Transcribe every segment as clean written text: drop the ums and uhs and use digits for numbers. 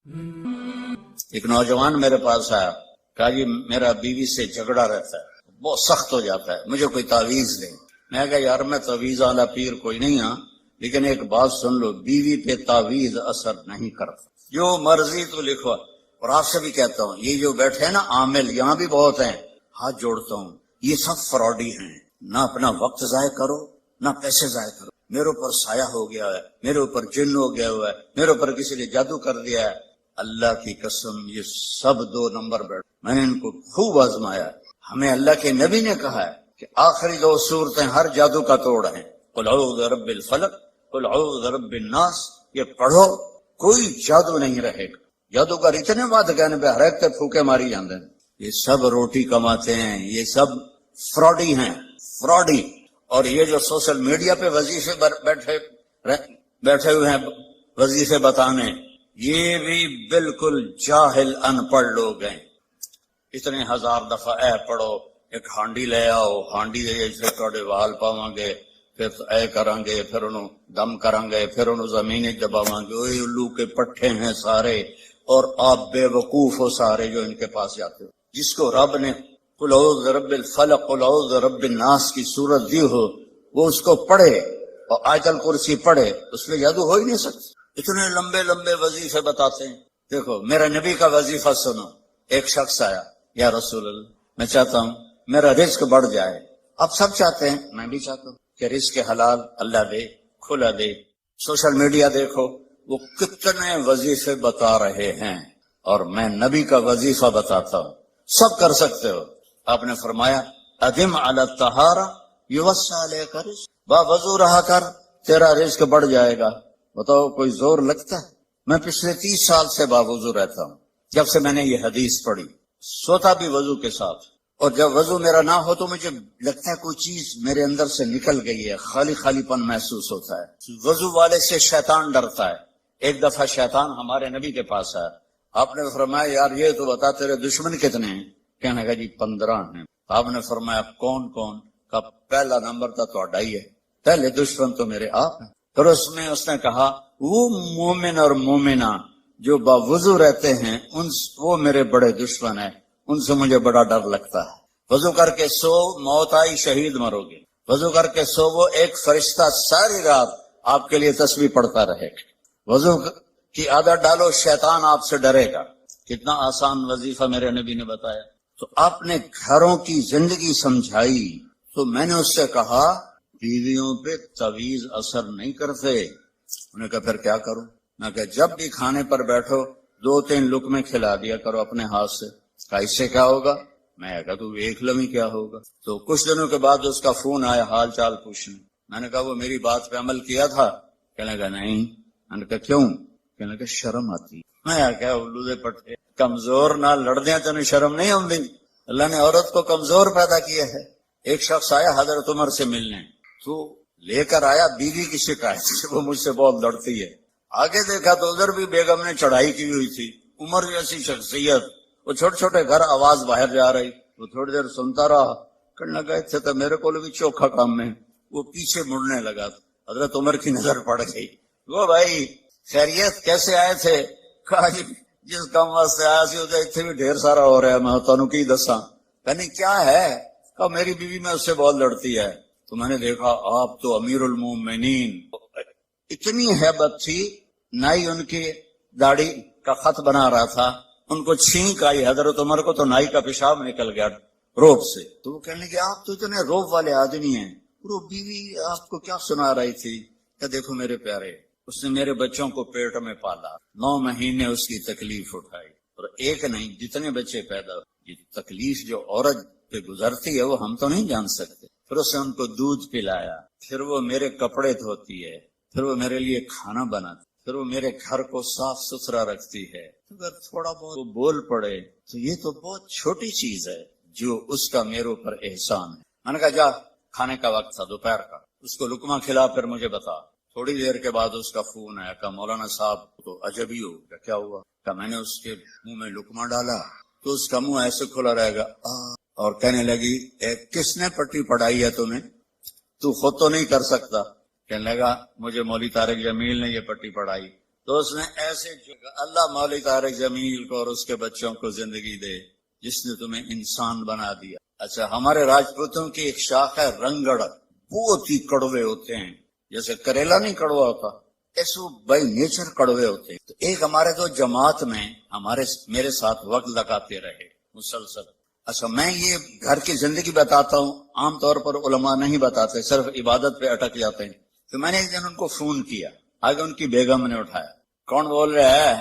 ایک نوجوان میرے پاس آیا، کہا جی میرا بیوی سے جھگڑا رہتا ہے، بہت سخت ہو جاتا ہے، مجھے کوئی تعویذ دے۔ میں کہا یار میں تعویذ والا پیر کوئی نہیں ہاں، لیکن ایک بات سن لو، بیوی پہ تعویذ اثر نہیں کرتا، جو مرضی تو لکھو۔ اور آپ سے بھی کہتا ہوں، یہ جو بیٹھے ہیں نا عامل، یہاں بھی بہت ہیں، ہاتھ جوڑتا ہوں، یہ سب فراڈی ہیں۔ نہ اپنا وقت ضائع کرو، نہ پیسے ضائع کرو۔ میرے اوپر سایہ ہو گیا ہے، میرے اوپر جن ہو گیا ہوا ہے، میرے اوپر کسی نے جادو کر دیا ہے۔ اللہ کی قسم یہ سب 2 نمبر بیٹھ، میں نے ان کو خوب آزمایا۔ ہمیں اللہ کے نبی نے کہا ہے کہ آخری 2 صورتیں ہر جادو کا توڑ ہیں، قل اعوذ برب الفلق، قل اعوذ برب الناس۔ یہ پڑھو، کوئی جادو نہیں رہے گا۔ جادوگر اتنے بات کہنے پہ ہر ایک تے پھوکے ماری جاندے ہیں۔ یہ سب روٹی کماتے ہیں، یہ سب فراڈی ہیں، فراڈی۔ اور یہ جو سوشل میڈیا پہ وظیفے بیٹھے ہوئے ہیں وظیفے بتانے، یہ بھی بالکل جاہل ان پڑھ لوگ ہیں۔ اتنے 1000 دفعہ اے پڑھو، ایک ہانڈی لے آؤ، ہانڈی دے سے توڑے وال پاواں گے، پھر اے کریں گے، پھر انہوں دم کریں گے، پھر انہوں زمین دباواں گے۔ اوہ الو کے پٹھے ہیں سارے، اور آپ بے وقوف ہو سارے جو ان کے پاس جاتے ہو۔ جس کو رب نے قل اعوذ برب الفلق قل اعوذ برب الناس کی صورت دی ہو، وہ اس کو پڑھے اور آیت الکرسی پڑھے، اس میں جادو ہو ہی نہیں سکتا۔ اتنے لمبے لمبے وظیفے بتاتے ہیں۔ دیکھو میرا نبی کا وظیفہ سنو۔ ایک شخص آیا، یا رسول اللہ میں چاہتا ہوں میرا رزق بڑھ جائے۔ اب سب چاہتے ہیں، میں بھی چاہتا ہوں کہ رزق حلال اللہ دے، کھلا دے۔ سوشل میڈیا دیکھو، وہ کتنے وظیفے بتا رہے ہیں، اور میں نبی کا وظیفہ بتاتا ہوں، سب کر سکتے ہو۔ آپ نے فرمایا ادم علی الطہارہ یوسع علیک رزق، با وضو رہا کر، تیرا رزق بڑھ جائے گا۔ بتاؤ کوئی زور لگتا ہے؟ میں پچھلے 30 سال سے باوضو رہتا ہوں، جب سے میں نے یہ حدیث پڑھی، سوتا بھی وضو کے ساتھ، اور جب وضو میرا نہ ہو تو مجھے لگتا ہے کوئی چیز میرے اندر سے نکل گئی ہے، خالی خالی پن محسوس ہوتا ہے۔ وضو والے سے شیطان ڈرتا ہے۔ ایک دفعہ شیطان ہمارے نبی کے پاس آیا، آپ نے فرمایا یار یہ تو بتا تیرے دشمن کتنے ہیں؟ کہنے لگا جی 15 ہیں۔ آپ نے فرمایا کون کون؟ کا پہلا نمبر تھا تو ہی ہے، پہلے دشمن تو میرے آپ ہیں۔ پھر اس نے کہا وہ مومن اور مومنہ جو باوضو رہتے ہیں وہ میرے بڑے دشمن ہیں، ان سے مجھے بڑا ڈر لگتا ہے۔ وضو کر کے سو، موت آئی شہید مرو گے۔ وضو کر کے سو، وہ ایک فرشتہ ساری رات آپ کے لیے تسبیح پڑھتا رہے گا۔ وضو کی عادت ڈالو، شیطان آپ سے ڈرے گا۔ کتنا آسان وظیفہ میرے نبی نے بتایا۔ تو آپ نے گھروں کی زندگی سمجھائی، تو میں نے اس سے کہا بیویوں پہ تعویذ اثر نہیں کرتے۔ انہوں نے کہا پھر کیا کروں؟ میں کہا جب بھی کھانے پر بیٹھو 2-3 لقمے کھلا دیا کرو اپنے ہاتھ سے۔ کہا اس سے کیا ہوگا؟ میں کہا تو ایک لمحے کیا ہوگا؟ تو کچھ دنوں کے بعد اس کا فون آیا حال چال پوچھنے۔ میں نے کہا وہ میری بات پہ عمل کیا تھا؟ کہنے لگا نہیں۔ میں نے کہا کیوں؟ کہنے لگا شرم آتی۔ میں کہا الو دے پٹے، کمزور نہ لڑدیاں تینوں شرم نہیں آتی؟ اللہ نے عورت کو کمزور پیدا کیا ہے۔ ایک شخص آیا حضرت عمر سے ملنے، تو لے کر آیا بیوی کی شکایت سے، وہ مجھ سے بہت لڑتی ہے۔ آگے دیکھا تو ادھر بھی بیگم نے چڑھائی کی ہوئی تھی، عمر جیسی شخصیت، وہ چھوٹے چھوٹے گھر، آواز باہر جا رہی، وہ تھوڑی دیر سنتا رہا، کرنے لگا تھے تو میرے کو بھی چوکھا کام میں۔ وہ پیچھے مڑنے لگا، حضرت عمر کی نظر پڑ گئی۔ وہ بھائی خیریت کیسے آئے تھے؟ کہا جی جس کام واسطے آیا سی اتنے بھی ڈھیر سارا ہو رہا ہے، میں تانوں کی دساں۔ کہنی کیا ہے؟ کہا میری بیوی میں اس سے بہت لڑتی ہے۔ تو میں نے دیکھا آپ تو امیر المومنین، اتنی ہیبت تھی، نائی ان کی داڑھی کا خط بنا رہا تھا، ان کو چھینک آئی حضرت عمر کو، تو نائی کا پیشاب نکل گیا روب سے۔ تو وہ کہنے لگے آپ تو اتنے روب والے آدمی ہیں، وہ بیوی آپ کو کیا سنا رہی تھی؟ کہ دیکھو میرے پیارے، اس نے میرے بچوں کو پیٹ میں پالا، 9 مہینے اس کی تکلیف اٹھائی، اور ایک نہیں جتنے بچے پیدا ہوئے۔ یہ تکلیف جو عورت پہ گزرتی ہے وہ ہم تو نہیں جان سکتے۔ پھر اس نے ان کو دودھ پلایا، پھر وہ میرے کپڑے دھوتی ہے، پھر وہ میرے لیے کھانا بناتی، پھر وہ میرے گھر کو صاف ستھرا رکھتی ہے۔ اگر تھوڑا بہت وہ بول پڑے تو یہ تو بہت چھوٹی چیز ہے جو اس کا میرے اوپر احسان ہے۔ میں نے کہا جا، کھانے کا وقت تھا دوپہر کا، اس کو لقمہ کھلا پھر مجھے بتا۔ تھوڑی دیر کے بعد اس کا فون آیا، کہا مولانا صاحب تو عجب ہی ہو گیا، کیا ہوا؟ کہ میں نے اس کے منہ میں لقمہ ڈالا تو اس کا منہ ایسے کھلا رہے گا، اور کہنے لگی کس نے پٹی پڑھائی ہے تمہیں؟ تو خود تو نہیں کر سکتا۔ کہنے لگا مجھے مولوی طارق جمیل نے یہ پٹی پڑھائی۔ تو اس نے ایسے اللہ مولا طارق جمیل کو اور اس کے بچوں کو زندگی دے جس نے تمہیں انسان بنا دیا. اچھا ہمارے راجپوتوں کی ایک شاخ ہے رنگڑ، بہت ہی کڑوے ہوتے ہیں، جیسے کریلا نہیں کڑوا ہوتا ایسے وہ بائی نیچر کڑوے ہوتے ہیں. تو ایک ہمارے تو جماعت میں میرے ساتھ وقت لگاتے رہے مسلسل. اچھا میں یہ گھر کی زندگی بتاتا ہوں، عام طور پر علماء نہیں بتاتے، صرف عبادت پہ اٹک جاتے ہیں. تو میں نے ایک دن ان کو فون کیا، آگے ان کی بیگم نے اٹھایا، کون بول رہا ہے؟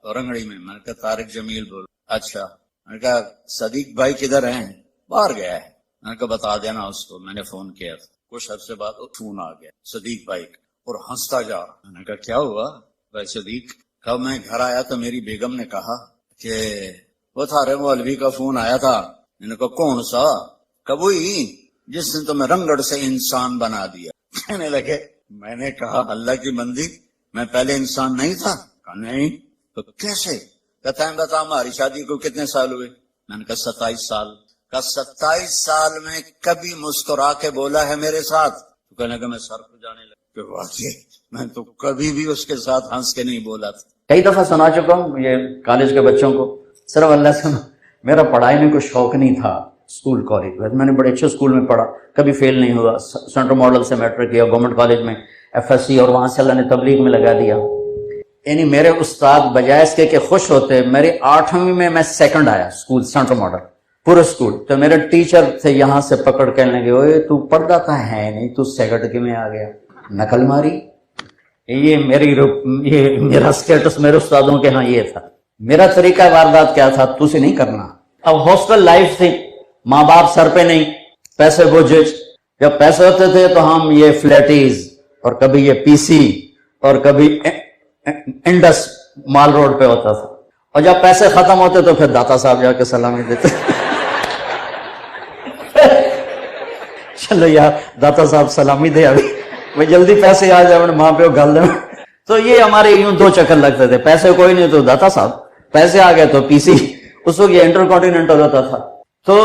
تو رنگڑی میں نے کہا طارق جمیل بول. اچھا میں نے کہا صدیق بھائی کدھر ہیں؟ باہر گیا ہے. میں نے کہا بتا دینا اس کو میں نے فون کیا تھا. کچھ عرصے بعد فون آ گیا صدیق بھائی اور ہنستا جا رہا. میں نے کہا کیا ہوا بھائی صدیق؟ کہا میں گھر آیا تو میری بیگم نے کہا کہ وہ تھارے مولوی کا فون آیا تھا. میں نے کہا کون سا؟ کبھی جس نے تمہیں رنگڑ سے انسان بنا دیا. کہنے لگے میں نے کہا اللہ کی بندی میں پہلے انسان نہیں تھا؟ کہا نہیں. تو کیسے؟ کہتا ہے بتا ہماری شادی کو کتنے سال ہوئے؟ میں نے کہا 27 سال. کہا 27 سال میں کبھی مسکرا کے بولا ہے میرے ساتھ؟ تو کہنے لگا میں سر کو جانے لگا کہ واقعی میں تو کبھی بھی اس کے ساتھ ہنس کے نہیں بولا تھا. کئی دفعہ سنا چکا ہوں یہ کالج کے بچوں کو. صرف اللہ سے میرا پڑھائی میں کوئی شوق نہیں تھا. اسکول کالج میں نے بڑے اچھے اسکول میں پڑھا، کبھی فیل نہیں ہوا. سینٹرل ماڈل سے میٹرک کیا، گورنمنٹ کالج میں FSC، اور وہاں سے اللہ نے تبلیغ میں لگا دیا. یعنی میرے استاد بجائے اس کے کہ خوش ہوتے، میری 8ویں میں سیکنڈ آیا اسکول سینٹرل ماڈل پورے اسکول. تو میرے ٹیچر تھے یہاں سے پکڑ کے لگے اوئے تو پڑھتا تھا ہے نہیں، تو سیکنڈ میں آ گیا، نقل ماری. یہ میرا سٹیٹس میرے استادوں کے ہاں یہ تھا. میرا طریقہ واردات کیا تھا؟ تو سے نہیں کرنا. اب ہاسٹل لائف تھی، ماں باپ سر پہ نہیں، پیسے بوجھے. جب پیسے ہوتے تھے تو ہم یہ فلیٹیز اور کبھی یہ PC اور کبھی انڈس مال روڈ پہ ہوتا تھا. اور جب پیسے ختم ہوتے تو پھر داتا صاحب جا کے سلامی دیتے. چلو یار داتا صاحب سلامی دے ابھی وہ جلدی پیسے آ جائے ماں پہ گل دے. تو یہ ہمارے یوں 2 چکر لگتے تھے، پیسے کوئی نہیں تو داتا صاحب، پیسے آ گئے تو PC. اس وقت یہ انٹر کانٹیننٹل ہوتا تھا. تو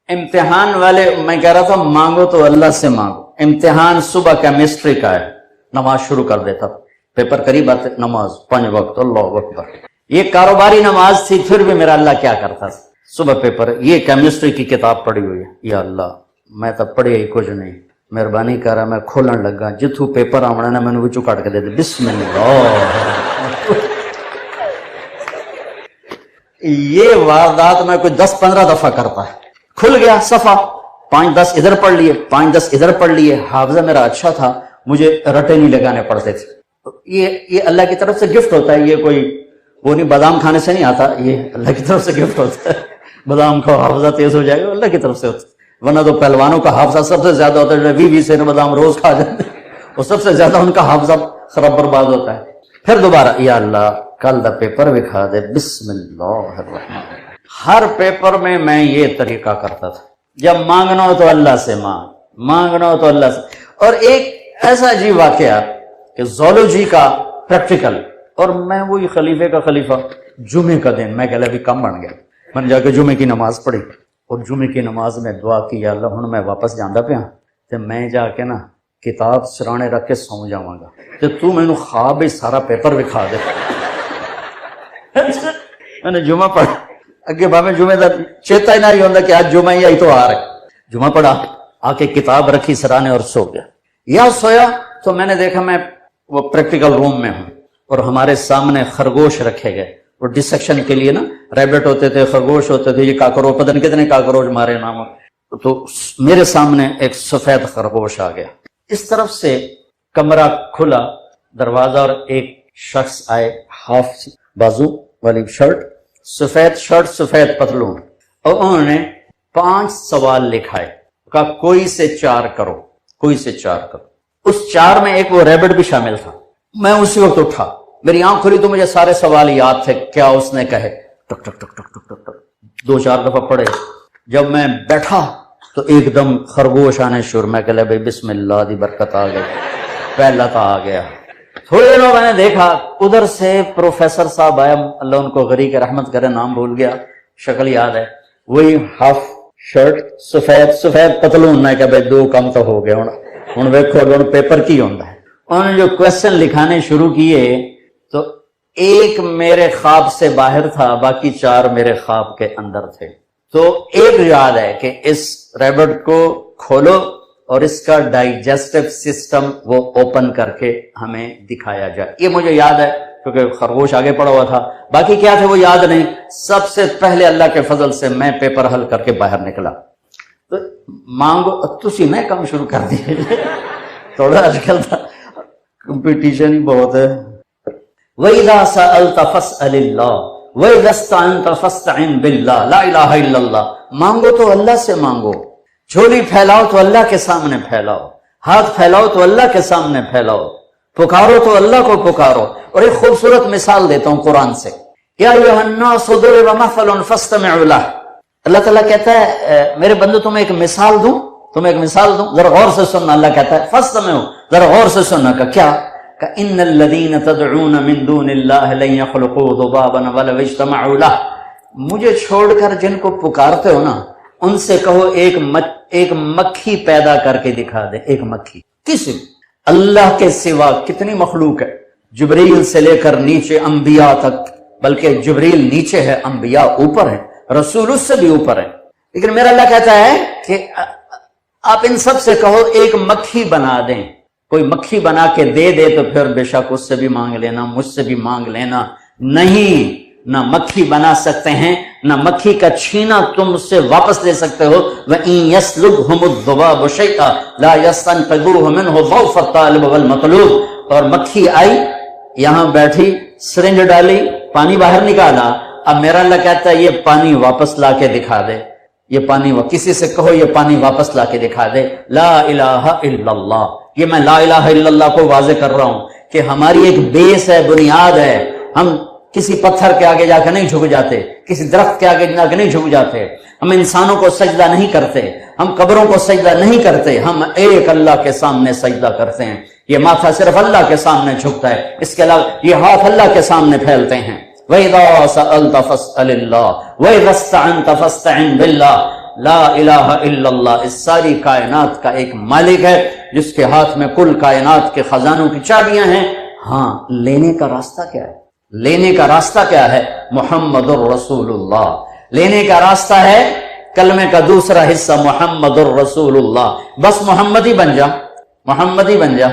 امتحان والے میں کہہ رہا تھا مانگو تو اللہ سے مانگو. امتحان صبح کیمسٹری کا ہے، نماز شروع کر دیتا، پیپر قریب آتے، نماز 5 وقت، اللہ اکبر. یہ کاروباری نماز تھی، پھر بھی میرا اللہ کیا کرتا تھا، صبح پیپر، یہ کیمسٹری کی کتاب پڑھی ہوئی ہے، یا اللہ میں تو پڑھی ہی کچھ نہیں، مہربانی کر رہا میں کھولن لگا جتھوں پیپر آمنا نا میں نے وچوں کٹ کے دے دے بسم اللہ. یہ واردات میں کوئی 10-15 دفعہ کرتا ہے. کھل گیا صفحہ، 5-10 ادھر پڑھ لیے، 5-10 ادھر پڑھ لیے. حافظہ میرا اچھا تھا، مجھے رٹے نہیں لگانے پڑتے تھے. یہ اللہ کی طرف سے گفٹ ہوتا ہے. یہ کوئی وہ نہیں بادام کھانے سے نہیں آتا، یہ اللہ کی طرف سے گفٹ ہوتا ہے. بادام کھاؤ حافظہ تیز ہو جائے گا، اللہ کی طرف سے ہوتا ہے. ورنہ تو پہلوانوں کا حافظہ سب سے زیادہ ہوتا ہے، 20 سے بادام روز کھا جاتے وہ سب سے زیادہ ان کا حافظہ خراب برباد ہوتا ہے. پھر دوبارہ یا اللہ کل دا پیپر بھی کھا دے، بسم اللہ الرحمن. ہر پیپر میں یہ طریقہ کرتا تھا، جب مانگنا ہو تو اللہ سے مانگنا ہو تو اللہ سے. اور ایک ایسا عجیب واقعہ کہ زولوجی کا پریکٹیکل، اور میں وہی خلیفے کا خلیفہ. جمعے کا دن میں کہلا بھی کم بن گیا، میں نے جا کے جمعے کی نماز پڑھی اور جمعے کی نماز میں دعا کی یا اللہ ہن میں واپس جانا پیا تے میں جا کے نا کتاب سرانے رکھ کے سو جاواں گا تے تو مینوں خواب ہی سارا پیپر دکھا دے. میں نے جمعہ پڑھا، اگے باویں جمعے دا چیتا ہی نہیں ہوندا کہ آج جمعہ ہی آئی تو آ رہا. جمعہ پڑھا، آ کے کتاب رکھی سرانے اور سو گیا. یا سویا تو میں نے دیکھا میں وہ پریکٹیکل روم میں ہوں اور ہمارے سامنے خرگوش رکھے گئے اور ڈسیکشن کے لیے نا ریبٹ ہوتے تھے، خرگوش ہوتے تھے، یہ کاکروچ پتہ نہیں کتنے کاکروچ مارے نام. تو میرے سامنے ایک سفید خرگوش آ گیا. اس طرف سے کمرہ کھلا، دروازہ، اور ایک شخص آئے، ہاف بازو والی شرٹ، سفید پتلون، اور انہوں نے 5 سوال لکھائے. کہا کوئی سے 4 کرو، کوئی سے 4 کرو. اس 4 میں ایک وہ ریبٹ بھی شامل تھا. میں اسی وقت اٹھا، میری آنکھ کھلی تو مجھے سارے سوال یاد تھے. کیا اس نے کہے، ٹک ٹک ٹک ٹک ٹک ٹک ٹک 2-4 دفعہ پڑھے. جب میں بیٹھا تو ایک دم خرگوش آنے شروع. میں کہا بھائی بسم اللہ دی برکت آ گئی، پہلا تھا آ گیا. تھوڑی دیر میں نے دیکھا ادھر سے پروفیسر صاحب آیا، اللہ ان کو غریق رحمت کرے، نام بھول گیا، شکل یاد ہے، وہی ہاف شرٹ، سفید پتلون. میں کہا بھائی 2 کم تو ہو گیا، ہوں ویکھو ہوں پیپر کی ہوندا ہے. انہوں نے جو کوشچن لکھانے شروع کیے تو ایک میرے خواب سے باہر تھا، باقی 4 میرے خواب کے اندر تھے. تو ایک یاد ہے کہ اس ریبٹ کو کھولو اور اس کا ڈائجسٹو سسٹم وہ اوپن کر کے ہمیں دکھایا جائے. یہ مجھے یاد ہے کیونکہ خرگوش آگے پڑا ہوا تھا، باقی کیا تھے وہ یاد نہیں. سب سے پہلے اللہ کے فضل سے میں پیپر حل کر کے باہر نکلا. تو مانگو تسی میں کام شروع کر دیے تھوڑا آج کل کمپٹیشن ہی بہت ہے. وَإِذَا سَأَلْتَ فَاسْأَلِ اللَّهِ وَإِذَا اسْتَعَنْتَ فَاسْتَعِنْ بِاللَّهِ لا الہ الا اللہ. مانگو تو اللہ سے مانگو، جھولی پھیلاؤ تو اللہ کے سامنے پھیلاؤ، ہاتھ پھیلاؤ تو اللہ کے سامنے پھیلاؤ، پکارو تو اللہ کو پکارو. اور ایک خوبصورت مثال دیتا ہوں قرآن سے. یا ایھا الناس ضرب مثل فاستمعوا لہ. اللہ تعالیٰ کہتا ہے میرے بندو تمہیں ایک مثال دوں، تمہیں ایک مثال دوں، ذرا غور سے سننا. اللہ کہتا ہے فاستمعوا، ذرا غور سے سننا. کا کیا؟ کہ ان الذین تدعون من دون اللہ لن یخلقوا ذبابا ولو اجتمعوا لہ. مجھے چھوڑ کر جن کو پکارتے ہو نا، ان سے کہو ایک مکھی پیدا کر کے دکھا دے. ایک مکھی. کسی اللہ کے سوا کتنی مخلوق ہے، جبریل سے لے کر نیچے انبیاء تک، بلکہ جبریل نیچے ہے، انبیاء اوپر ہیں، رسول اس سے بھی اوپر ہے. لیکن میرا اللہ کہتا ہے کہ آپ ان سب سے کہو ایک مکھی بنا دیں. کوئی مکھی بنا کے دے دے تو پھر بے شک اس سے بھی مانگ لینا، مجھ سے بھی مانگ لینا. نہیں، نہ مکھی بنا سکتے ہیں، نہ مکھی کا چھینا تم سے واپس لے سکتے ہو. وَإِن يَسْلُبْهُمُ الذُّبَابُ شَيْئًا لَا يَسْتَنقِذُوهُ مِنْهُ ضَعْفَ الطَّالِبِ وَالْمَطْلُوبِ. اور مکھی آئی، یہاں بیٹھی، سرنج ڈالی، پانی باہر نکالا. اب میرا اللہ کہتا ہے یہ پانی واپس لا کے دکھا دے. یہ پانی کسی سے کہو یہ پانی واپس لا کے دکھا دے. لا الہ الا اللہ. یہ میں لا الہ الا اللہ کو واضح کر رہا ہوں کہ ہماری ایک بیس ہے، بنیاد ہے. ہم کسی پتھر کے آگے جا کے نہیں جھک جاتے، کسی درخت کے آگے جا کے نہیں جھک جاتے، ہم انسانوں کو سجدہ نہیں کرتے، ہم قبروں کو سجدہ نہیں کرتے، ہم ایک اللہ کے سامنے سجدہ کرتے ہیں. یہ ماتھا صرف اللہ کے سامنے جھکتا ہے، اس کے علاوہ یہ ہاتھ اللہ کے سامنے پھیلتے ہیں. وَإِذَا سَأَلْتَ فَاسْأَلِ اللَّهِ وَإِذَا اسْتَعَنْتَ فَاسْتَعِنْ بِاللَّهِ. لا الہ الا اللہ. اس ساری کائنات کا ایک مالک ہے جس کے ہاتھ میں کل کائنات کے خزانوں کی چابیاں ہیں. ہاں، لینے کا راستہ کیا ہے؟ لینے کا راستہ کیا ہے؟ محمد الرسول اللہ. لینے کا راستہ ہے کلمے کا دوسرا حصہ محمد الرسول اللہ. بس محمد ہی بن جا، محمد ہی بن جا.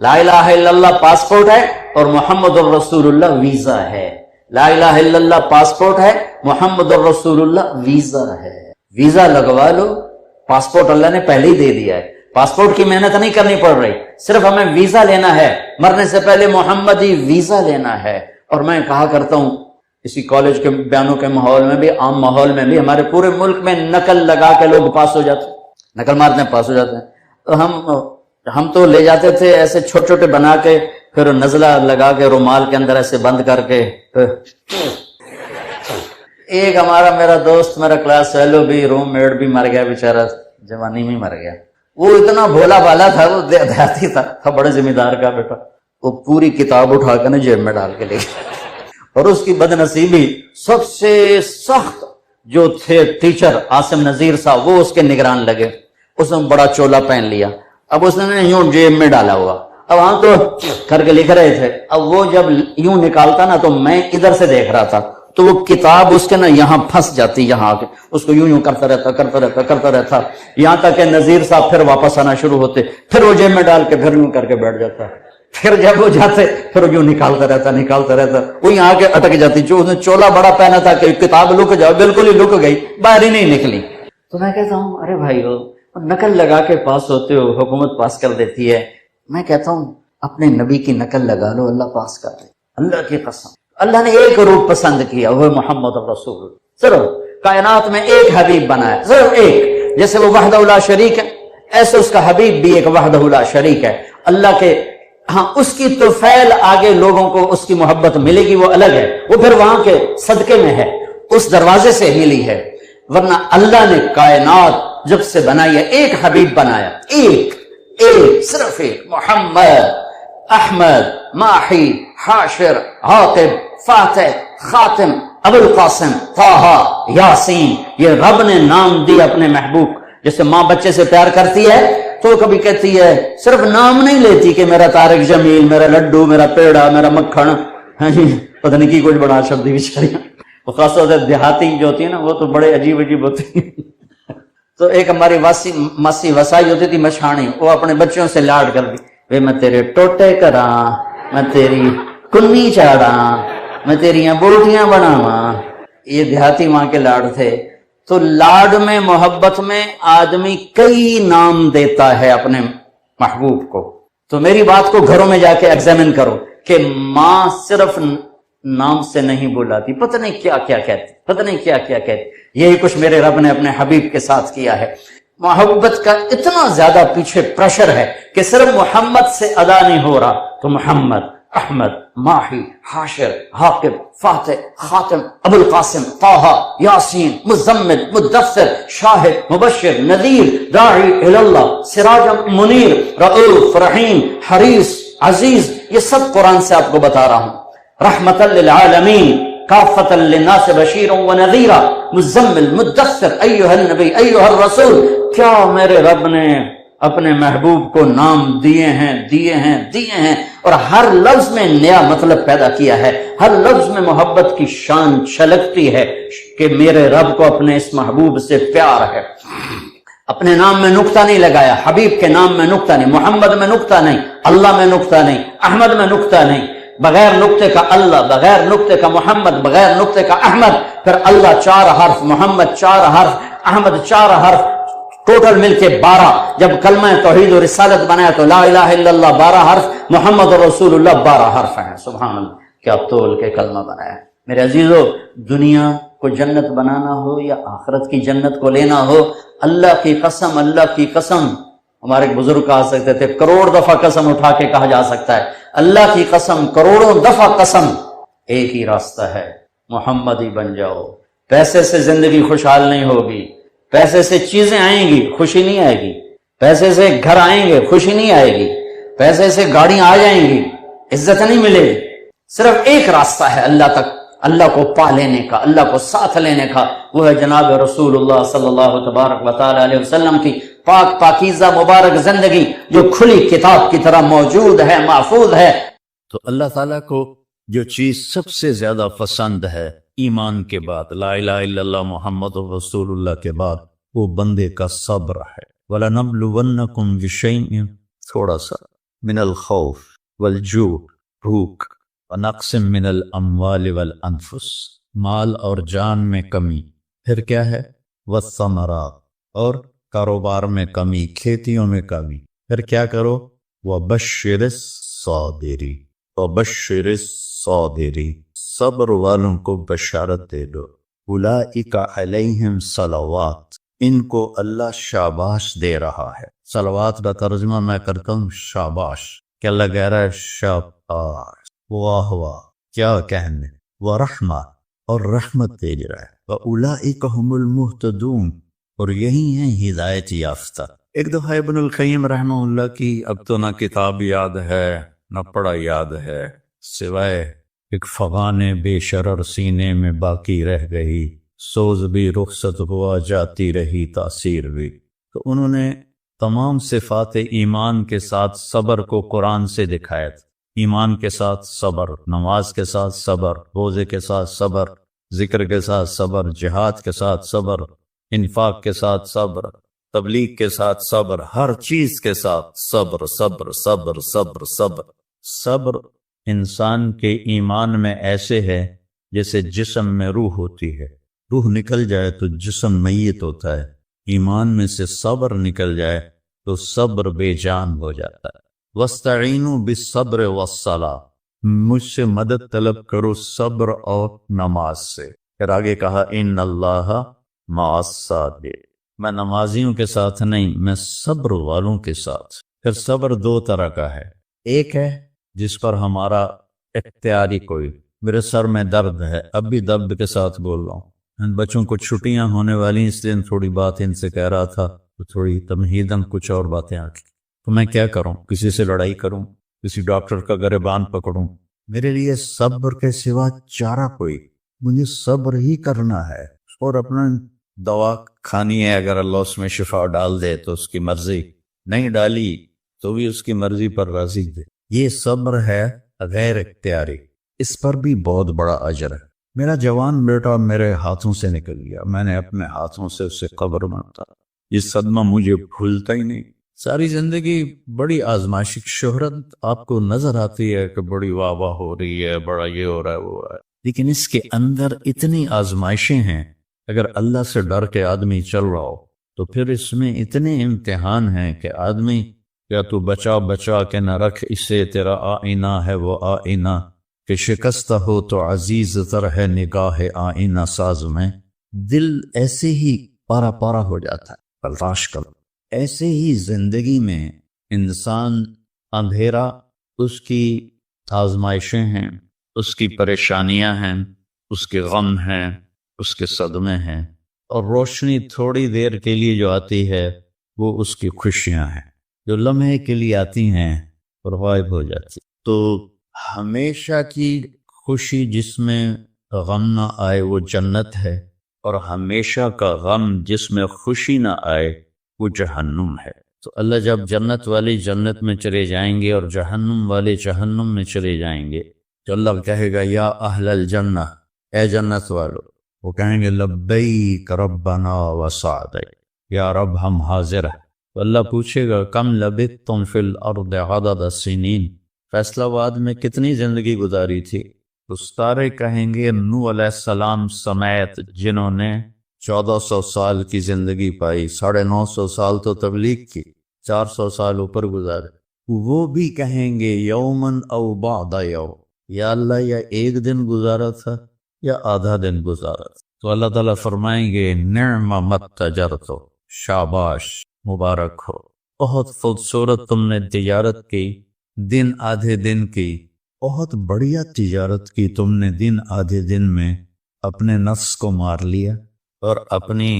لا الہ الا اللہ پاسپورٹ ہے اور محمد الرسول اللہ ویزا ہے. لا الہ الا اللہ پاسپورٹ ہے، محمد الرسول اللہ ویزا ہے. ویزا لگوا لو. پاسپورٹ اللہ نے پہلے ہی دے دیا ہے، پاسپورٹ کی محنت نہیں کرنی پڑ رہی، صرف ہمیں ویزا لینا ہے. مرنے سے پہلے محمدی ویزا لینا ہے. اور میں کہا کرتا ہوں اسی کالج کے بیانوں کے ماحول میں بھی، عام ماحول میں بھی، ہمارے پورے ملک میں نقل لگا کے لوگ پاس ہو جاتے ہیں، نقل مارنے پاس ہو جاتے ہیں. تو ہم تو لے جاتے تھے ایسے چھوٹے چھوٹے بنا کے، پھر نزلہ لگا کے رومال کے اندر ایسے بند کر کے. ایک ہمارا میرا دوست، میرا کلاس فیلو بھی، روم میٹ بھی مر گیا بیچارہ، جوانی میں مر گیا. وہ اتنا بھولا بالا تھا، وہ دیہاتی تھا بڑے ذمہ دار کا بیٹا. وہ پوری کتاب اٹھا کے نا جیب میں ڈال کے لے گیا. اور اس کی بد نصیبی، سب سے سخت جو تھے ٹیچر عاصم نذیر صاحب، وہ اس کے نگران لگے. اس نے بڑا چولا پہن لیا، اب اس نے یوں جیب میں ڈالا ہوا. اب ہاں تو کر کے لکھ رہے تھے. اب وہ جب یوں نکالتا نا تو میں ادھر سے دیکھ رہا تھا، تو وہ کتاب اس کے نا یہاں پھنس جاتی، یہاں آ کے اس کو یوں کرتا رہتا یہاں تک کہ نذیر صاحب پھر واپس آنا شروع ہوتے. پھر وہ جیب میں ڈال کے پھر یوں کر کے بیٹھ جاتا. پھر جب وہ جاتے پھر وہ یوں نکالتا رہتا. وہ یہاں کے اٹک جاتی. جو اس نے چولا بڑا پہنا تھا کہ کتاب لک جاؤ، بالکل ہی لک گئی، باہر ہی نہیں نکلی. تو میں کہتا ہوں ارے بھائی نقل لگا کے پاس ہوتے ہو، حکومت پاس کر دیتی ہے. میں کہتا ہوں اپنے نبی کی نقل لگا لو، اللہ پاس کر دے. اللہ کی قسم، اللہ نے ایک روپ پسند کیا، وہ محمد الرسول. صرف کائنات میں ایک حبیب بنایا، صرف ایک. جیسے وہ وحدہ لا شریک ہے، ایسے اس کا حبیب بھی ایک وحدہ لا شریک ہے. اللہ کے ہاں اس کی طفیل آگے لوگوں کو اس کی محبت ملے گی، وہ الگ ہے، وہ پھر وہاں کے صدقے میں ہے، اس دروازے سے ملی ہے. ورنہ اللہ نے کائنات جب سے بنائی ہے ایک حبیب بنایا، ایک صرف ایک. محمد، احمد، ماحی، حاشر، عاقب، فاتح، خاتم، ابو القاسم، طٰہٰ، یاسین. یہ رب نے نام دی اپنے محبوب. جیسے ماں بچے سے پیار کرتی ہے تو کبھی کہتی ہے، صرف نام نہیں لیتی کہ میرا طارق جمیل، میرا لڈو، میرا پیڑا، میرا مکھن. ہاں جی پتہ نہیں کی کچھ بڑا شبدی بیچاری، وہ خاص طور سے دیہاتی جو ہوتی ہے نا وہ تو بڑے عجیب عجیب ہوتے ہیں۔ تو ایک ہماری ماسی وسائی ہوتی تھی مشانی، وہ اپنے بچوں سے لاڈ کر دی، وے میں تیرے ٹوٹے کراں، میں تیری کنی چاڑاں، میں تیریاں بوٹیاں بناواں۔ یہ دیہاتی ماں کے لاڈ تھے۔ تو لاڈ میں محبت میں آدمی کئی نام دیتا ہے اپنے محبوب کو۔ تو میری بات کو گھروں میں جا کے ایگزامن کرو کہ ماں صرف نام سے نہیں بلاتی، پتہ نہیں کیا کیا کہتی، پتہ نہیں کیا کیا کہتی۔ یہی کچھ میرے رب نے اپنے حبیب کے ساتھ کیا ہے۔ محبت کا اتنا زیادہ پیچھے پریشر ہے کہ صرف محمد سے ادا نہیں ہو رہا، تو محمد، احمد، ماہی، حاشر، حاقب، فاتح، خاتم، ابو القاسم، طہ، یاسین، مزمل، مدثر، شاہد، مبشر، نذیر، داعی اللہ، سراج منیر، رؤوف، رحیم، حریص، عزیز، یہ سب قرآن سے آپ کو بتا رہا ہوں۔ رحمت للعالمین، کافۃ للناس بشیر و نذیرا، مزمل، مدثر، ایھا النبی، ایھا الرسول۔ کیا میرے رب نے اپنے محبوب کو نام دیے ہیں، اور ہر لفظ میں نیا مطلب پیدا کیا ہے، ہر لفظ میں محبت کی شان چھلکتی ہے کہ میرے رب کو اپنے اس محبوب سے پیار ہے۔ اپنے نام میں نقطہ نہیں لگایا، حبیب کے نام میں نقطہ نہیں، محمد میں نقطہ نہیں، اللہ میں نقطہ نہیں، احمد میں نقطہ نہیں، بغیر نقطے کا اللہ، بغیر نقطے کا محمد، بغیر نقطے کا احمد، پھر اللہ 4 حرف، محمد 4 حرف، احمد 4 حرف، ٹوٹل مل کے 12۔ جب کلمہ توحید و رسالت بنایا تو لا الہ الا اللہ 12 حرف، محمد رسول اللہ 12 حرف ہیں۔ سبحان اللہ، کیا تول کے کلمہ بنایا ہے۔ میرے عزیزو، دنیا کو جنت بنانا ہو یا آخرت کی جنت کو لینا ہو، اللہ کی قسم، اللہ کی قسم، ہمارے ایک بزرگ کہا سکتے تھے، کروڑ دفعہ قسم اٹھا کے کہا جا سکتا ہے، اللہ کی قسم، کروڑوں دفعہ قسم، ایک ہی راستہ ہے، محمد ہی بن جاؤ۔ پیسے سے زندگی خوشحال نہیں ہوگی، پیسے سے چیزیں آئیں گی، خوشی نہیں آئے گی، پیسے سے گھر آئیں گے، خوشی نہیں آئے گی، پیسے سے گاڑیاں آ جائیں گی، عزت نہیں ملے گی۔ صرف ایک راستہ ہے اللہ تک، اللہ کو پا لینے کا، اللہ کو ساتھ لینے کا، وہ ہے جناب رسول اللہ صلی اللہ تبارک و تعالی علیہ وسلم کی پاک پاکیزہ مبارک زندگی، جو کھلی کتاب کی طرح موجود ہے، محفوظ ہے۔ تو اللہ تعالیٰ کو جو چیز سب سے زیادہ پسند ہے ایمان کے بعد، لا الہ الا اللہ محمد رسول اللہ کے بعد، وہ بندے کا صبر ہے۔ وَلَنَبْلُوَنَّكُمْ بِشَيْءٍ، تھوڑا سا، من الخوف والجوع، بھوک، ونقص من الاموال والانفس، مال اور جان میں کمی، پھر کیا ہے، والثمرات، اور کاروبار میں کمی، کھیتیوں میں کمی، پھر کیا کرو، وَبَشِّرِ الصَّابِرِينَ، وَبَشِّرِ الصَّابِرِينَ، صبر والوں کو بشارت دے دو، اولئک علیہم صلوات، ان کو اللہ شاباش دے رہا ہے۔ صلوات کا ترجمہ میں کرتا ہوں شاباش، کہ اللہ کہہ رہا ہے شاباش، واہ واہ، کیا کہنے، ورحمہ، اور رحمت دے رہا ہے، وَأُولَئِكَ هُمُ الْمُهْتَدُونَ، اور یہی ہیں ہدایت یافتہ۔ ایک دفعہ ابن القیم رحمہ اللہ کی اب تو نہ کتاب یاد ہے نہ پڑھا یاد ہے، سوائے ایک فغان بے شرر سینے میں باقی رہ گئی، سوز بھی رخصت ہوا جاتی رہی تاثیر بھی۔ تو انہوں نے تمام صفات ایمان کے ساتھ صبر کو قرآن سے دکھایا تھا۔ ایمان کے ساتھ صبر، نماز کے ساتھ صبر، روزے کے ساتھ صبر، ذکر کے ساتھ صبر، جہاد کے ساتھ صبر، انفاق کے ساتھ صبر، تبلیغ کے ساتھ صبر، ہر چیز کے ساتھ صبر صبر صبر صبر صبر۔ صبر انسان کے ایمان میں ایسے ہے جیسے جسم میں روح ہوتی ہے، روح نکل جائے تو جسم میت ہوتا ہے، ایمان میں سے صبر نکل جائے تو صبر بے جان ہو جاتا ہے۔ وَاسْتَعِینُوا بِالصَّبْرِ وَالصَّلَاةِ، مجھ سے مدد طلب کرو صبر اور نماز سے۔ پھر آگے کہا ان اللہ مع الصابرین، میں نمازیوں کے ساتھ نہیں، میں صبر والوں کے ساتھ۔ پھر صبر 2 طرح کا ہے، ایک ہے جس پر ہمارا اختیاری کوئی، میرے سر میں درد ہے، اب بھی درد کے ساتھ بول رہا ہوں، ان بچوں کو چھٹیاں ہونے والی، اس دن تھوڑی بات ان سے کہہ رہا تھا تو تھوڑی تمہیداً کچھ اور باتیں آ گئی، تو میں کیا کروں، کسی سے لڑائی کروں، کسی ڈاکٹر کا گریبان پکڑوں؟ میرے لیے صبر کے سوا چارہ کوئی، مجھے صبر ہی کرنا ہے، اور اپنا دوا کھانی ہے، اگر اللہ اس میں شفا ڈال دے تو اس کی مرضی، نہیں ڈالی تو بھی اس کی مرضی پر راضی دے۔ یہ صبر ہے غیر اختیاری۔ اس پر بھی بہت اجر ہے۔ میرا جوان بیٹا میرے ہاتھوں سے نکل گیا، میں نے اپنے ہاتھوں سے اسے قبر میں اتارا، یہ صدمہ مجھے بھولتا ہی نہیں۔ ساری زندگی بڑی آزمائش، شہرت آپ کو نظر آتی ہے کہ بڑی واہ واہ ہو رہی ہے، بڑا یہ ہو رہا ہے وہ ہو رہا ہے، لیکن اس کے اندر اتنی آزمائشیں ہیں۔ اگر اللہ سے ڈر کے آدمی چل رہا ہو تو پھر اس میں اتنے امتحان ہیں کہ آدمی یا تو بچا بچا کے نہ رکھ اسے، تیرا آئینہ ہے وہ آئینہ کہ شکستہ ہو تو عزیز تر ہے نگاہ آئینہ ساز میں۔ دل ایسے ہی پارا پارا ہو جاتا ہے، برداشت کرو۔ ایسے ہی زندگی میں انسان اندھیرا، اس کی آزمائشیں ہیں، اس کی پریشانیاں ہیں، اس کے غم ہیں، اس کے صدمے ہیں، اور روشنی تھوڑی دیر کے لیے جو آتی ہے وہ اس کی خوشیاں ہیں، جو لمحے کے لیے آتی ہیں اور غائب ہو جاتی۔ تو ہمیشہ کی خوشی جس میں غم نہ آئے وہ جنت ہے، اور ہمیشہ کا غم جس میں خوشی نہ آئے وہ جہنم ہے۔ تو اللہ جب جنت والے جنت میں چلے جائیں گے اور جہنم والے جہنم میں چلے جائیں گے تو اللہ کہے گا یا اہل الجنہ، اے جنت والو، وہ کہیں گے لبیک ربنا وسعدیک، یا رب ہم حاضر ہیں۔ تو اللہ پوچھے گا کم لبثتم فی الارض عدد السنین، فیصلہ آباد میں کتنی زندگی گزاری تھی؟ تو سارے کہیں گے نوح علیہ السلام سمیت جنہوں نے 1400 سال کی زندگی پائی، 950 سال تو تبلیغ کی، 400 سال اوپر گزارے، وہ بھی کہیں گے یومن او بعد یوم، یا اللہ یا ایک دن گزارا تھا یا آدھا دن گزارا تھا۔ تو اللہ تعالیٰ فرمائیں گے نعم متجرتو، شاباش، مبارک ہو، بہت خوبصورت تم نے تجارت کی، دن آدھے دن کی، بہت بڑھیا تجارت کی تم نے، دن آدھے دن میں اپنے نفس کو مار لیا اور اپنی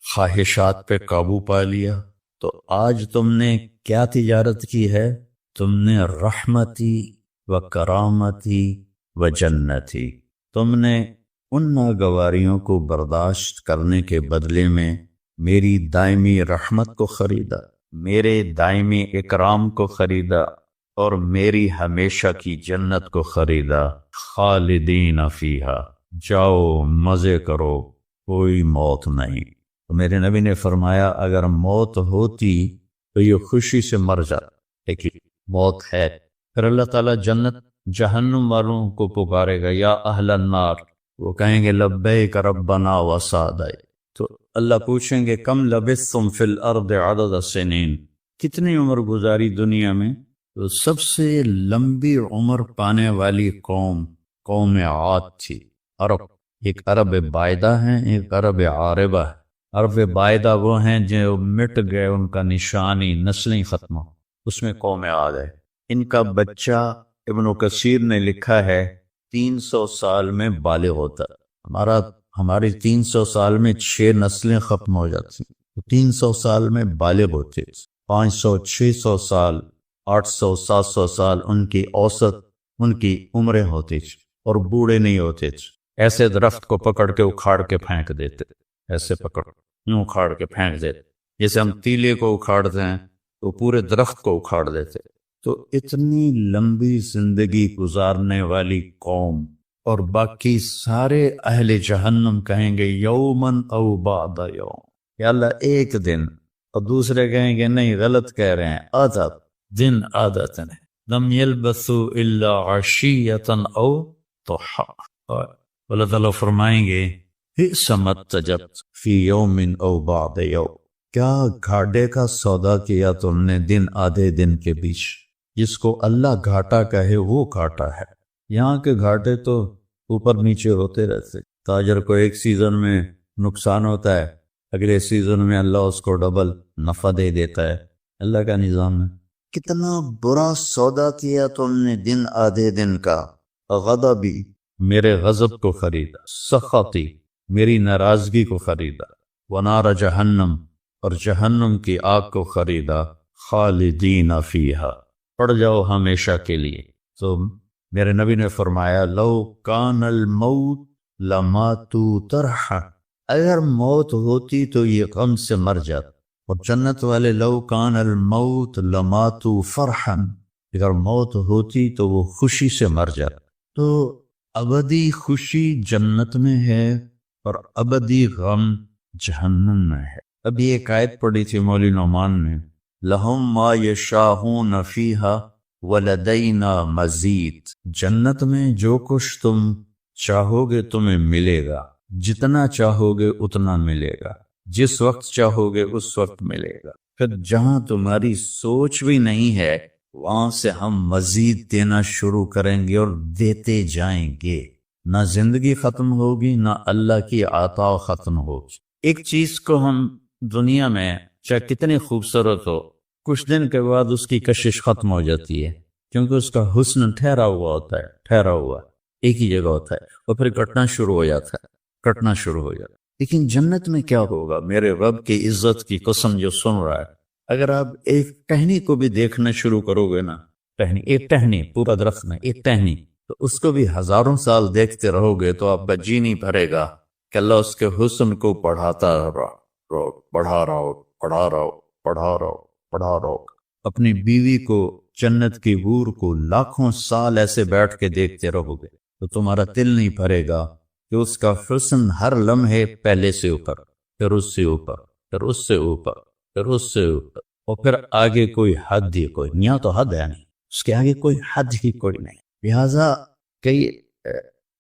خواہشات پہ قابو پا لیا۔ تو آج تم نے کیا تجارت کی ہے؟ تم نے رحمتی و کرامتی و جنتی، تم نے ان ناگواریوں کو برداشت کرنے کے بدلے میں میری دائمی رحمت کو خریدا، میرے دائمی اکرام کو خریدا، اور میری ہمیشہ کی جنت کو خریدا۔ خالدین فیہا، جاؤ مزے کرو، کوئی موت نہیں۔ تو میرے نبی نے فرمایا اگر موت ہوتی تو یہ خوشی سے مر جاتا، لیکن موت ہے۔ پھر اللہ تعالیٰ جنت جہنم والوں کو پکارے گا یا اہل النار، وہ کہیں گے لبیک ربنا وسعدیک۔ تو اللہ پوچھیں گے کم لبثتم فی الارض عدد السنین، کتنی عمر گزاری دنیا میں؟ تو سب سے لمبی عمر پانے والی قوم عاد تھی، عرب۔ ایک عرب بائدہ ہیں، ایک عرب عاربہ ہے۔ عرب بائدہ وہ ہیں جو مٹ گئے، ان کا نشانی نسلیں ختم ہو، اس میں قوم عاد ہے۔ ان کا بچہ ابن کثیر نے لکھا ہے 300 سال میں بالغ ہوتا، ہماری 300 سال میں 6 نسلیں ختم ہو جاتی، 300 سال میں بالغ ہوتے، 500 600 سال 800 700 سال ان کی اوسط ان کی عمریں ہوتی تھی، اور بوڑھے نہیں ہوتے تھے۔ ایسے درخت کو پکڑ کے اکھاڑ کے پھینک دیتے، ایسے پکڑ اکھاڑ کے پھینک دیتے، جیسے ہم تیلے کو اکھاڑتے ہیں تو پورے درخت کو اکھاڑ دیتے۔ تو اتنی لمبی زندگی گزارنے والی قوم، اور باقی سارے اہل جہنم کہیں گے یومن او بعد یوم، یا اللہ ایک دن، اور دوسرے کہیں گے نہیں غلط کہہ رہے ہیں، آدھا دن، آدھا دن، لم یلبثوا الا عشیۃ او ضحیٰ۔ اللہ تعالیٰ فرمائیں گے بئس ما اتجرت فی یوم او بعد یوم، کیا گھاٹے کا سودا کیا تم نے دن آدھے دن کے بیچ۔ جس کو اللہ گھاٹا کہے وہ گھاٹا ہے، یہاں کے گھاٹے تو اوپر نیچے ہوتے رہتے۔ تاجر کو ایک سیزن میں نقصان ہوتا ہے، اگلے سیزن میں اللہ اس کو ڈبل نفع دے دیتا ہے، اللہ کا نظام ہے۔ کتنا برا سودا کیا تم نے دن آدھے دن کا۔ غضبی، میرے غضب کو خریدا، سخطی، میری ناراضگی کو خریدا، ونار جہنم، اور جہنم کی آگ کو خریدا، خالدین فیہا، پڑ جاؤ ہمیشہ کے لیے۔ تو میرے نبی نے فرمایا لو کان الموت لماتوا طرحا، اگر موت ہوتی تو یہ غم سے مر جاتا۔ اور جنت والے لو کان الموت لماتوا فرحا، اگر موت ہوتی تو وہ خوشی سے مر جاتا۔ تو ابدی خوشی جنت میں ہے اور ابدی غم جہنم میں ہے. ابھی ایک آیت پڑھی تھی مولوی نعمان نے، لہم ما یشاءون فیہا ولدینا مزید. جنت میں جو کچھ تم چاہو گے تمہیں ملے گا، جتنا چاہو گے اتنا ملے گا، جس وقت چاہو گے اس وقت ملے گا. پھر جہاں تمہاری سوچ بھی نہیں ہے وہاں سے ہم مزید دینا شروع کریں گے اور دیتے جائیں گے. نہ زندگی ختم ہوگی نہ اللہ کی عطا ختم ہوگی. ایک چیز کو ہم دنیا میں چاہے کتنی خوبصورت ہو، کچھ دن کے بعد اس کی کشش ختم ہو جاتی ہے، کیونکہ اس کا حسن ٹھہرا ہوا ہوتا ہے، ٹھہرا ہوا ایک ہی جگہ ہوتا ہے، اور پھر کٹنا شروع ہو جاتا ہے. لیکن جنت میں کیا ہوگا؟ میرے رب کی عزت کی قسم جو سن رہا ہے، اگر آپ ایک ٹہنی کو بھی دیکھنا شروع کرو گے نا، ایک ٹہنی پورا درخت میں ایک ٹہنی، تو اس کو بھی ہزاروں سال دیکھتے رہو گے تو آپ کا جی نہیں بھرے گا کہ اللہ اس کے حسن کو بڑھاتا رہو، بڑھا رہو. اپنی بیوی کو، جنت کی حور کو لاکھوں سال ایسے بیٹھ کے دیکھتے رہو گے تو تمہارا دل نہیں بھرے گا کہ اس کا حسن ہر لمحے پہلے سے اوپر، پھر اس سے اوپر، پھر اس سے اوپر، پھر اس سے اوپر، اور پھر آگے کوئی حد ہی کوئی، یہاں تو حد ہے نہیں، اس کے آگے کوئی حد ہی کوئی نہیں. لہذا کئی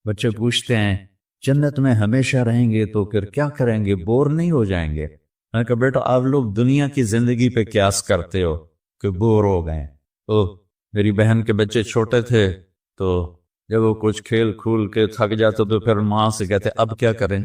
بچے پوچھتے ہیں جنت میں ہمیشہ رہیں گے تو پھر کیا کریں گے، بور نہیں ہو جائیں گے؟ میں کہا بیٹا آپ لوگ دنیا کی زندگی پہ قیاس کرتے ہو کہ بور ہو گئے. تو میری بہن کے بچے چھوٹے تھے تو جب وہ کچھ کھیل کھول کے تھک جاتے تو پھر ماں سے کہتے اب کیا کریں،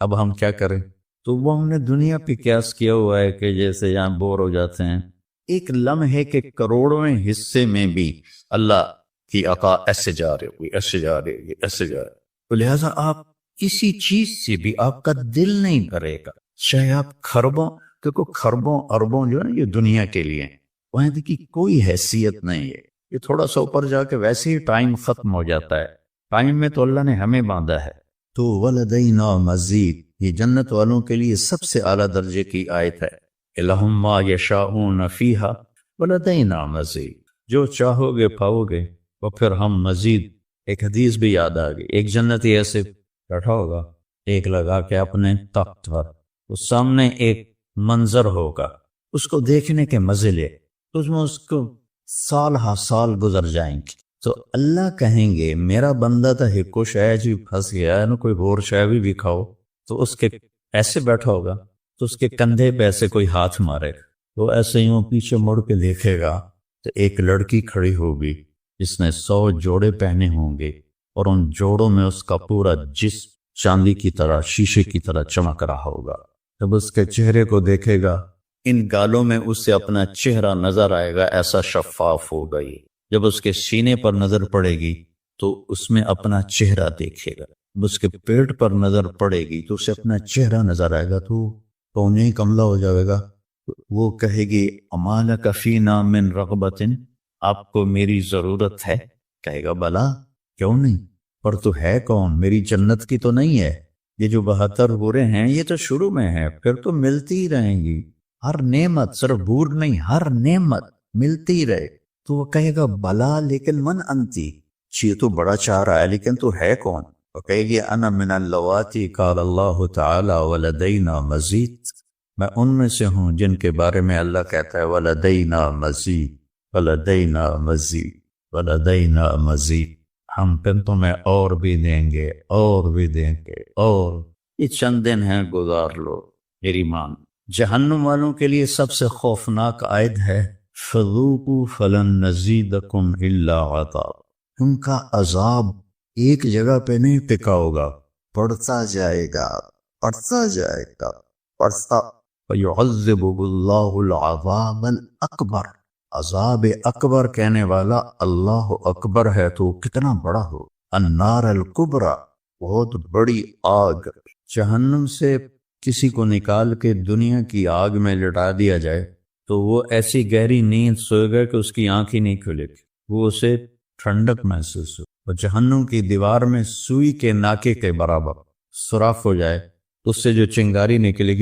اب ہم کیا کریں. تو وہ ہم نے دنیا پہ قیاس کیا ہوا ہے کہ جیسے یہاں بور ہو جاتے ہیں، ایک لمحے کے کروڑویں حصے میں بھی اللہ کی عطا ایسے جا رہی ہوئی، ایسے جا رہی، ایسے جا رہی. تو لہٰذا آپ کسی چیز سے بھی آپ کا دل نہیں بھرے گا، چاہے آپ خربوں، کیونکہ خربوں اربوں جو ہے نا یہ دنیا کے لیے ہیں، وہاں کی کوئی حیثیت نہیں ہے. یہ تھوڑا سا اوپر جا کے ویسے ہی ٹائم ختم ہو جاتا ہے. ٹائم میں تو اللہ نے ہمیں باندھا ہے. تو ولدینا مزید، یہ جنت والوں کے لیے سب سے اعلیٰ درجے کی آیت ہے. لہم ما یشاءون فیہا ولدینا مزید، جو چاہو گے پاؤ گے، اور پھر ہم مزید. ایک حدیث بھی یاد آ گئی، ایک جنتی ایسے بیٹھا ہوگا ایک لگا کے اپنے تخت پر، اس سامنے ایک منظر ہوگا، اس کو دیکھنے کے مزے لے، اس میں اس کو سال ہا سال گزر جائیں گے. تو اللہ کہیں گے میرا بندہ تھا ہکو شاید بھی پھنس گیا ہے نا، کوئی اور شاید بھی کھاؤ. تو اس کے ایسے بیٹھا ہوگا تو اس کے کندھے پہ ایسے کوئی ہاتھ مارے گا، تو ایسے ہی وہ پیچھے مڑ کے دیکھے گا تو ایک لڑکی کھڑی ہوگی جس نے 100 جوڑے پہنے ہوں گے، اور ان جوڑوں میں اس کا پورا جسم چاندی کی طرح، شیشے کی طرح چمک رہا ہوگا. جب اس کے چہرے کو دیکھے گا، ان گالوں میں اس سے اپنا چہرہ نظر آئے گا، ایسا شفاف ہوگا. یہ جب اس کے سینے پر نظر پڑے گی تو اس میں اپنا چہرہ دیکھے گا، جب اس کے پیٹ پر نظر پڑے گی تو اسے اپنا چہرہ نظر آئے گا، تو انہیں ہی کملا ہو جائے گا. وہ کہے گی اما لک فینا من رغبت، آپ کو میری ضرورت ہے؟ کہے گا بلا، کیوں نہیں، پر تو ہے کون، میری جنت کی تو نہیں ہے. یہ جو 72 حوریں ہیں یہ تو شروع میں ہے، پھر تو ملتی ہی رہیں گی. ہر نعمت، صرف بور نہیں، ہر نعمت ملتی رہے. تو وہ کہے گا بلا لیکن من انتی، یہ تو بڑا چاہ رہا ہے لیکن تو ہے کون؟ وہ کہے گی انا من اللواتی قال اللہ تعالی ولدینا مزید، میں ان میں سے ہوں جن کے بارے میں اللہ کہتا ہے ولدینا مزید، ولدینا مزید، ولدینا مزید، ہم پھر تمہیں اور بھی دیں گے، اور بھی دیں گے، اور یہ چند دن ہیں گزار لو میری مان. جہنم والوں کے لیے سب سے خوفناک آیت ہے فذوقوا فلن نزیدکم الا عذاب، ان کا عذاب ایک جگہ پہ نہیں ٹکا ہوگا، بڑھتا جائے گا، بڑھتا جائے گا، بڑھتا. فیعذبہ اللہ العذاب الاکبر، عذاب اکبر کہنے والا اللہ اکبر ہے تو کتنا بڑا ہو. النار الکبریٰ، بہت بڑی آگ. جہنم سے کسی کو نکال کے دنیا کی آگ میں لٹا دیا جائے تو وہ ایسی گہری نیند سوئے گا کہ اس کی آنکھ ہی نہیں کھلے گی، وہ اسے ٹھنڈک محسوس ہو. اور جہنم کی دیوار میں سوئی کے ناکے کے برابر سوراخ ہو جائے تو اس سے جو چنگاری نکلے گی